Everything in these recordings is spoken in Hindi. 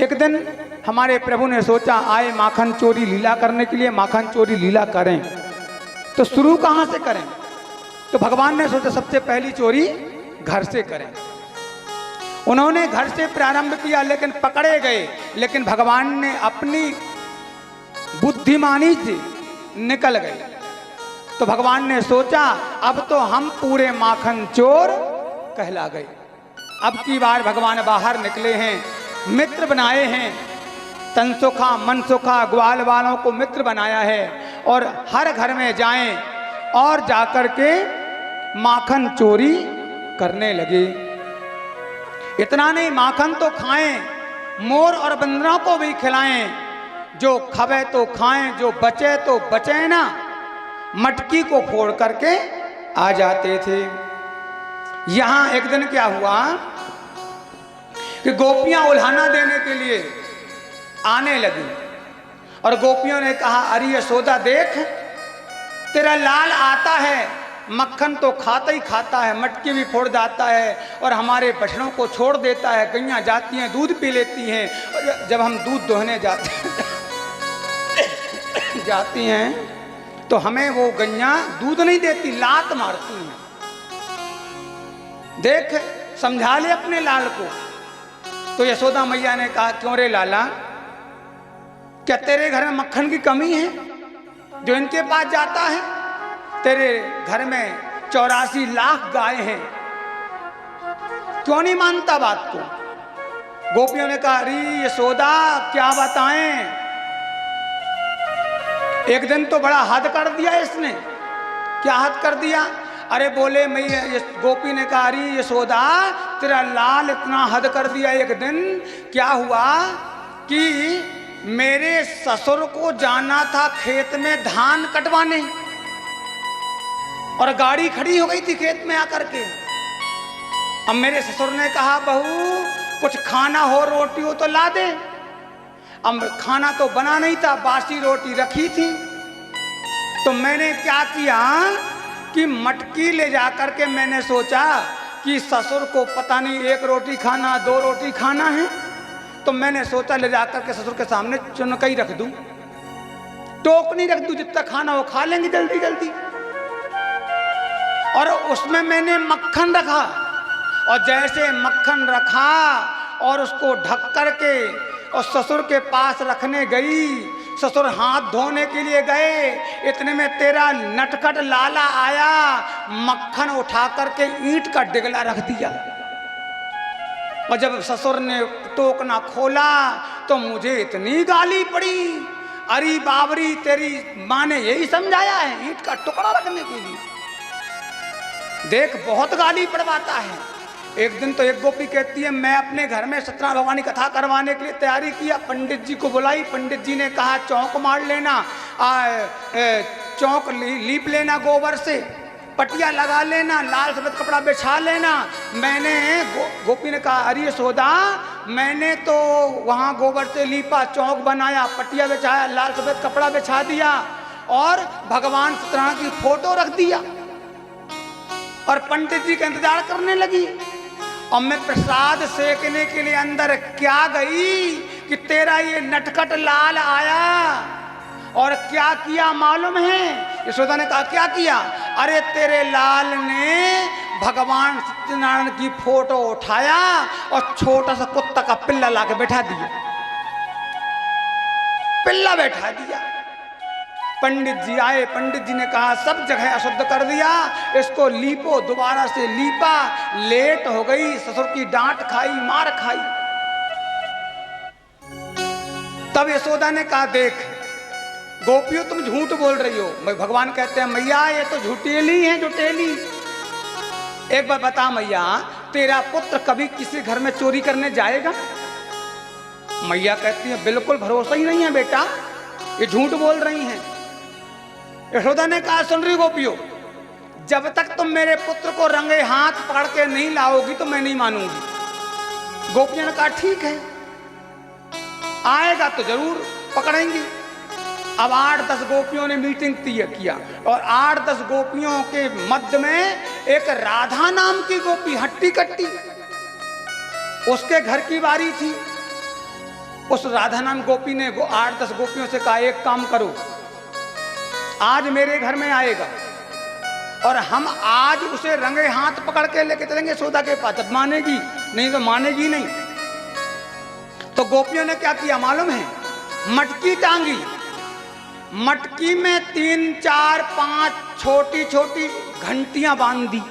एक दिन हमारे प्रभु ने सोचा आए माखन चोरी लीला करने के लिए, माखन चोरी लीला करें, तो शुरू कहाँ से करें? तो भगवान ने सोचा सबसे पहली चोरी घर से करें। उन्होंने घर से प्रारंभ किया, लेकिन पकड़े गए। लेकिन भगवान ने अपनी बुद्धिमानी से निकल गए। तो भगवान ने सोचा अब तो हम पूरे माखन चोर कहला गए। अब की बार भगवान बाहर निकले हैं, मित्र बनाए हैं, तन सुखा मन सुखा ग्वाल वालों को मित्र बनाया है, और हर घर में जाएं और जाकर के माखन चोरी करने लगे। इतना नहीं, माखन तो खाएं, मोर और बंदरों को भी खिलाएं, जो खबे तो खाएं, जो बचे तो बचे ना। मटकी को फोड़ करके आ जाते थे। यहां एक दिन क्या हुआ कि गोपियां उल्हाना देने के लिए आने लगी, और गोपियों ने कहा अरे यशोदा देख, तेरा लाल आता है, मक्खन तो खाता ही खाता है, मटकी भी फोड़ जाता है, और हमारे बछड़ों को छोड़ देता है। गैया जाती हैं, दूध पी लेती हैं, और जब हम दूध दोहने जाती हैं तो हमें वो गैया दूध नहीं देती, लात मारती हैं। देख, समझा ले अपने लाल को। तो यशोदा मैया ने कहा क्यों रे लाला, क्या तेरे घर में मक्खन की कमी है जो इनके पास जाता है? तेरे घर में 84 लाख गाय हैं, क्यों नहीं मानता बात को? गोपियों ने कहा अरे यशोदा क्या बताएं, एक दिन तो बड़ा हद कर दिया इसने। क्या हद कर दिया? अरे बोले मैं, गोपी ने कहा अरे यशोदा तेरा लाल इतना हद कर दिया। एक दिन क्या हुआ कि मेरे ससुर को जाना था खेत में धान कटवाने, और गाड़ी खड़ी हो गई थी खेत में आकर के। अब मेरे ससुर ने कहा बहू कुछ खाना हो, रोटी हो तो ला दे। अब खाना तो बना नहीं था, बासी रोटी रखी थी। तो मैंने क्या किया कि मटकी ले जाकर के मैंने सोचा कि ससुर को पता नहीं 1 रोटी खाना 2 रोटी खाना है, तो मैंने सोचा ले जाकर के ससुर के सामने चुनकई रख दूं, टोकनी रख दूं, जितना खाना हो खा लेंगे जल्दी जल्दी। और उसमें मैंने मक्खन रखा, और जैसे मक्खन रखा और उसको ढक करके और ससुर के पास रखने गई, ससुर हाथ धोने के लिए गए, इतने में तेरा नटखट लाला आया, मक्खन उठा करके ईंट का डिगला रख दिया। और जब ससुर ने टोकना खोला तो मुझे इतनी गाली पड़ी, अरे बाबरी तेरी माँ ने यही समझाया है ईंट का टुकड़ा रखने के लिए? देख बहुत गाली पड़वाता है। एक दिन तो एक गोपी कहती है मैं अपने घर में सत्यनारायण भगवान की कथा करवाने के लिए तैयारी किया, पंडित जी को बुलाई, पंडित जी ने कहा चौंक मार लेना, चौंक लीप लेना गोबर से, पटिया लगा लेना, लाल सफेद कपड़ा बिछा लेना। मैंने गोपी ने कहा अरे यशोदा मैंने तो वहाँ गोबर से लीपा, चौंक बनाया, पटिया बिछाया, लाल सफेद कपड़ा बिछा दिया, और भगवान सत्यनारायण की फोटो रख दिया, और पंडित जी का इंतजार करने लगी। और मैं प्रसाद सेकने के लिए अंदर क्या गई कि तेरा ये नटखट लाल आया, और क्या किया मालूम है? यशोदा ने कहा क्या किया? अरे तेरे लाल ने भगवान सत्यनारायण की फोटो उठाया और छोटा सा कुत्ता का पिल्ला लाके बैठा दिया, पिल्ला बैठा दिया। पंडित जी आए, पंडित जी ने कहा सब जगह अशुद्ध कर दिया, इसको लीपो। दोबारा से लीपा, लेट हो गई, ससुर की डांट खाई, मार खाई। तब यशोदा ने कहा देख गोपियों तुम झूठ बोल रही हो। भगवान कहते हैं मैया ये तो झूठेली है, झूठेली। एक बार बता मैया, तेरा पुत्र कभी किसी घर में चोरी करने जाएगा? मैया कहती है बिल्कुल भरोसा ही नहीं है बेटा, ये झूठ बोल रही हैं। यशोदा ने कहा सुन रही गोपियों, जब तक तुम मेरे पुत्र को रंगे हाथ पकड़ के नहीं लाओगी तो मैं नहीं मानूंगी। गोपियों ने कहा ठीक है, आएगा तो जरूर पकड़ेंगे। अब 8-10 गोपियों ने मीटिंग तय किया, और 8-10 गोपियों के मध्य में एक राधा नाम की गोपी हट्टी कट्टी, उसके घर की बारी थी। उस राधा नाम गोपी ने 8-10 गोपियों से कहा, एक काम करो, आज मेरे घर में आएगा और हम आज उसे रंगे हाथ पकड़ के लेके चलेंगे यशोदा के पास, तब मानेगी, नहीं तो मानेगी नहीं। तो गोपियों ने क्या किया मालूम है? मटकी टांगी, मटकी में 3, 4, 5 छोटी छोटी घंटियां बांध दी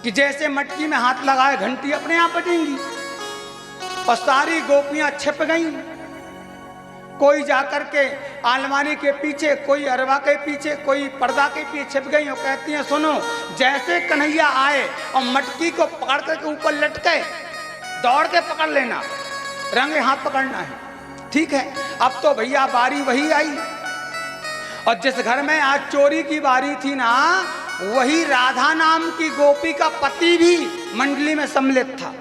कि जैसे मटकी में हाथ लगाए घंटी अपने आप बजेंगी। और सारी गोपियां छिप गईं, कोई जाकर के आलमारी के पीछे, कोई अरवा के पीछे, कोई पर्दा के पीछे छिप गई और कहती हैं, सुनो, जैसे कन्हैया आए और मटकी को पकड़ करके ऊपर लटके, दौड़ के पकड़ लेना, रंगे हाथ पकड़ना है। ठीक है। अब तो भैया बारी वही आई, और जिस घर में आज चोरी की बारी थी ना, वही राधा नाम की गोपी का पति भी मंडली में सम्मिलित था।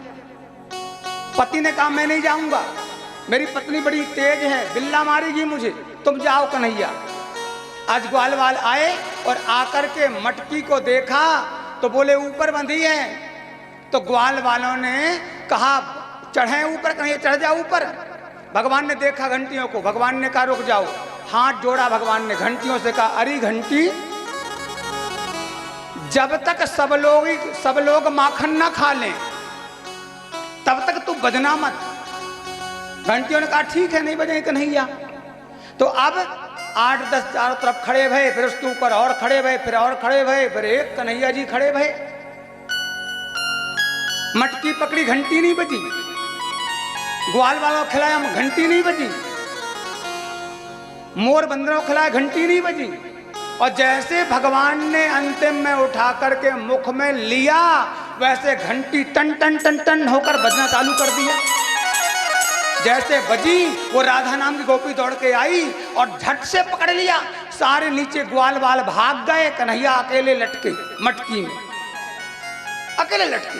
पति ने कहा, मैं नहीं जाऊंगा, मेरी पत्नी बड़ी तेज है, बिल्ला मारेगी मुझे, तुम जाओ कन्हैया। आज ग्वाल वाल आए और आकर के मटकी को देखा तो बोले ऊपर बंधी है। तो ग्वाल वालों ने कहा, चढ़े ऊपर, कन्हैया चढ़ जाओ ऊपर। भगवान ने देखा घंटियों को, भगवान ने कहा रुक जाओ, हाथ जोड़ा भगवान ने, घंटियों से कहा, अरे घंटी, जब तक सब लोग माखन ना खा लें तब तक तू बजना मत। घंटियों ने कहा ठीक है, नहीं बजेंगे कन्हैया। तो अब 8-10 चारों तरफ खड़े भये, फिर उसके ऊपर और खड़े भये, फिर और खड़े भये, फिर एक कन्हैया जी खड़े भये। मटकी पकड़ी, घंटी नहीं बजी। ग्वाल वालों को खिलाया, घंटी नहीं बजी। मोर बंदरों को खिलाया, घंटी नहीं बजी। और जैसे भगवान ने अंतिम में उठा करके मुख में लिया, वैसे घंटी टन टन टन टन होकर बजना चालू कर दिया। जैसे बजी, वो राधा नाम की गोपी दौड़ के आई और झट से पकड़ लिया। सारे नीचे ग्वाल वाल भाग गए, कन्हैया अकेले लटके मटकी में, अकेले लटके।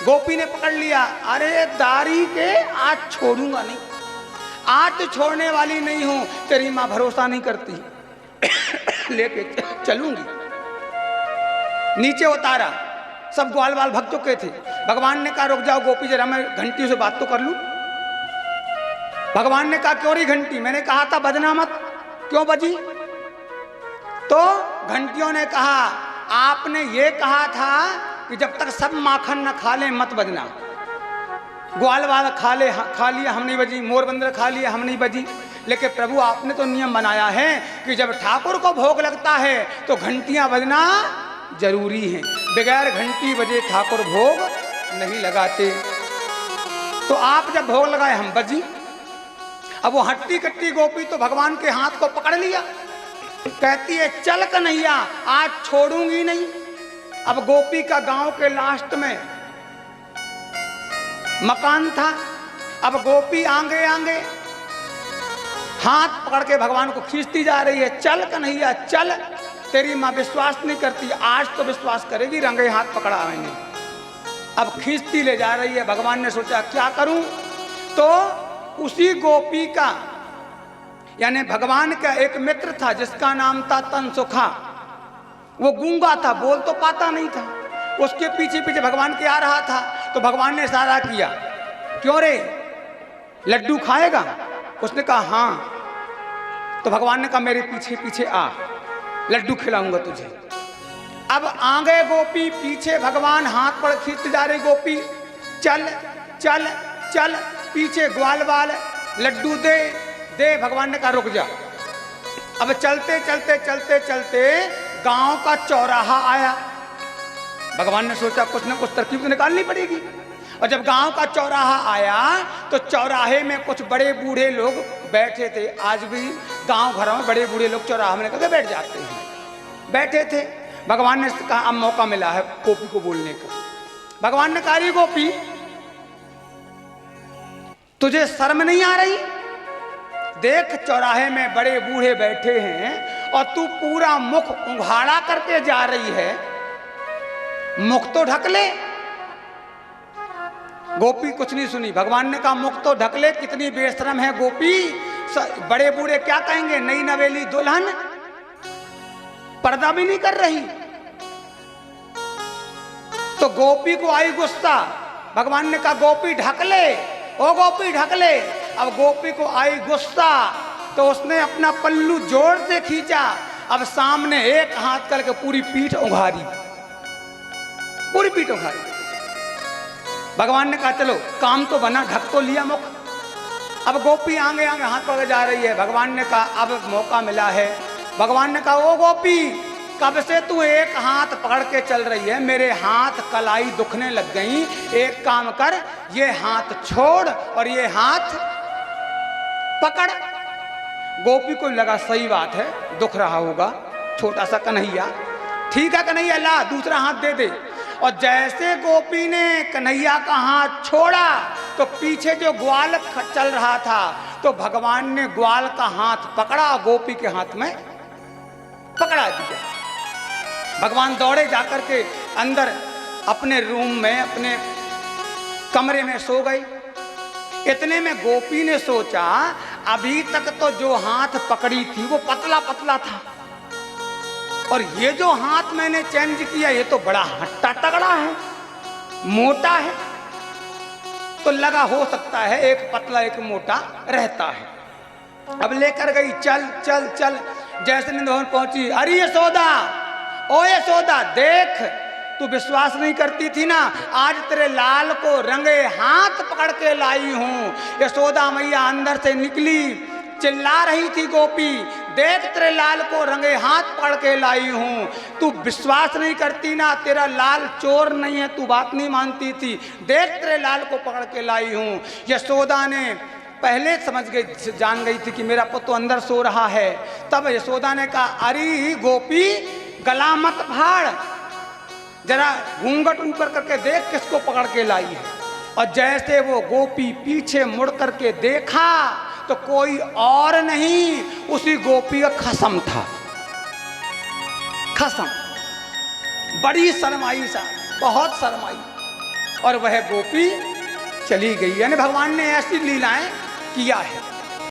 गोपी ने पकड़ लिया, अरे दारी के, आज छोड़ूंगा नहीं, आज तो छोड़ने वाली नहीं हूं, तेरी मां भरोसा नहीं करती, लेके चलूंगी। नीचे उतारा, सब ग्वाल वाल भग चुके थे। भगवान ने कहा रुक जाओ गोपी, जरा मैं घंटी से बात तो कर लूं। भगवान ने कहा क्यों रही घंटी, मैंने कहा था बजना मत, क्यों बजी? तो घंटियों ने कहा, आपने ये कहा था कि जब तक सब माखन न खा ले मत बजना। ग्वाल वाल खा लिया, हम नहीं बजी, मोर बंदर खा लिया, हम नहीं बजी। लेकिन प्रभु आपने तो नियम बनाया है कि जब ठाकुर को भोग लगता है तो घंटियां बजना जरूरी है, बगैर घंटी बजे ठाकुर भोग नहीं लगाते। तो आप जब भोग लगाए हम बजी। अब वो हट्टी कट्टी गोपी तो भगवान के हाथ को पकड़ लिया, कहती है चल कन्हैया, आज छोड़ूंगी नहीं। अब गोपी का गांव के लास्ट में मकान था। अब गोपी आगे आगे हाथ पकड़ के भगवान को खींचती जा रही है, चल कन्हैया चल, तेरी माँ विश्वास नहीं करती, आज तो विश्वास करेगी, रंगे हाथ पकड़ा मैंने। अब खींचती ले जा रही है। भगवान ने सोचा क्या करूं, तो उसी गोपी का, यानी भगवान का एक मित्र था जिसका नाम था तनसुखा। वो गूंगा था, बोल तो पाता नहीं था। उसके पीछे पीछे भगवान के आ रहा था। तो भगवान ने इशारा किया, क्यों रे लड्डू खाएगा? उसने कहा हाँ। तो भगवान ने कहा मेरे पीछे पीछे आ, लड्डू खिलाऊंगा तुझे। अब आगे गोपी, पीछे भगवान, हाथ पर खींचते जा रही गोपी, चल चल चल, पीछे ग्वाल वाल लड्डू दे दे। भगवान ने कहा रुक जा। अब चलते चलते चलते चलते गांव का चौराहा आया। भगवान ने सोचा कुछ ना कुछ तरकीब तो निकालनी पड़ेगी। और जब गांव का चौराहा आया तो चौराहे में कुछ बड़े बूढ़े लोग बैठे थे। आज भी गांव घरों में बड़े बूढ़े लोग चौराहे में करके बैठ जाते हैं, बैठे थे। भगवान ने कहा अब मौका मिला है गोपी को बोलने का। भगवान ने कहा रे गोपी, तुझे शर्म नहीं आ रही? देख चौराहे में बड़े बूढ़े बैठे हैं और तू पूरा मुख उघाड़ा करके जा रही है, मुख तो ढक ले। गोपी कुछ नहीं सुनी। भगवान ने कहा मुख तो ढक ले, कितनी बेशरम है गोपी, बड़े बूढ़े क्या कहेंगे, नई नवेली दुल्हन, पर्दा भी नहीं कर रही। तो गोपी को आई गुस्सा। भगवान ने कहा गोपी ढक ले, ओ गोपी ढक ले। अब गोपी को आई गुस्सा, तो उसने अपना पल्लू जोर से खींचा। अब सामने एक हाथ करके पूरी पीठ उघारी, पूरी पीठ उघारी। भगवान ने कहा चलो काम तो बना, ढक तो लिया मुख। अब गोपी आगे आगे हाथ पकड़ जा रही है। भगवान ने कहा अब मौका मिला है। भगवान ने कहा ओ गोपी, कब से तू एक हाथ पकड़ के चल रही है, मेरे हाथ कलाई दुखने लग गई। एक काम कर, ये हाथ छोड़ और ये हाथ पकड़। गोपी को लगा सही बात है, दुख रहा होगा छोटा सा कन्हैया, ठीक है कन्हैया ला दूसरा हाथ दे दे। और जैसे गोपी ने कन्हैया का हाथ छोड़ा तो पीछे जो ग्वाल चल रहा था, तो भगवान ने ग्वाल का हाथ पकड़ा, गोपी के हाथ में पकड़ा दिया। भगवान दौड़े जाकर के अंदर अपने रूम में, अपने कमरे में सो गई। इतने में गोपी ने सोचा अभी तक तो जो हाथ पकड़ी थी वो पतला पतला था, और ये जो हाथ मैंने चेंज किया ये तो बड़ा हट्टा तगड़ा है, मोटा है। तो लगा हो सकता है एक पतला एक मोटा रहता है। अब लेकर गई, चल चल चल। जैसे निंदभवन पहुंची, अरे यशोदा, ओ यशोदा देख, तू विश्वास नहीं करती थी ना, आज तेरे लाल को रंगे हाथ पकड़ के लाई हूं। यशोदा मैया अंदर से निकली, चिल्ला रही थी गोपी, देख तेरे लाल को रंगे हाथ पकड़ के लाई हूं। तू विश्वास नहीं करती ना, तेरा लाल चोर नहीं है, तू बात नहीं मानती थी, देख तेरे लाल को पकड़ के लाई हूं। यशोदा ने पहले समझ गई, जान गई थी कि मेरा पुत्र अंदर सो रहा है। तब यशोदा ने कहा अरे गोपी गला मत फाड़, जरा घूंघट ऊपर करके देख किसको पकड़ के लाई है। और जैसे वो गोपी पीछे मुड़ करके देखा तो कोई और नहीं, उसी गोपी का खसम था। खसम बड़ी शर्माई सा, बहुत शर्माई, और वह गोपी चली गई। यानी भगवान ने ऐसी लीलाएं किया है।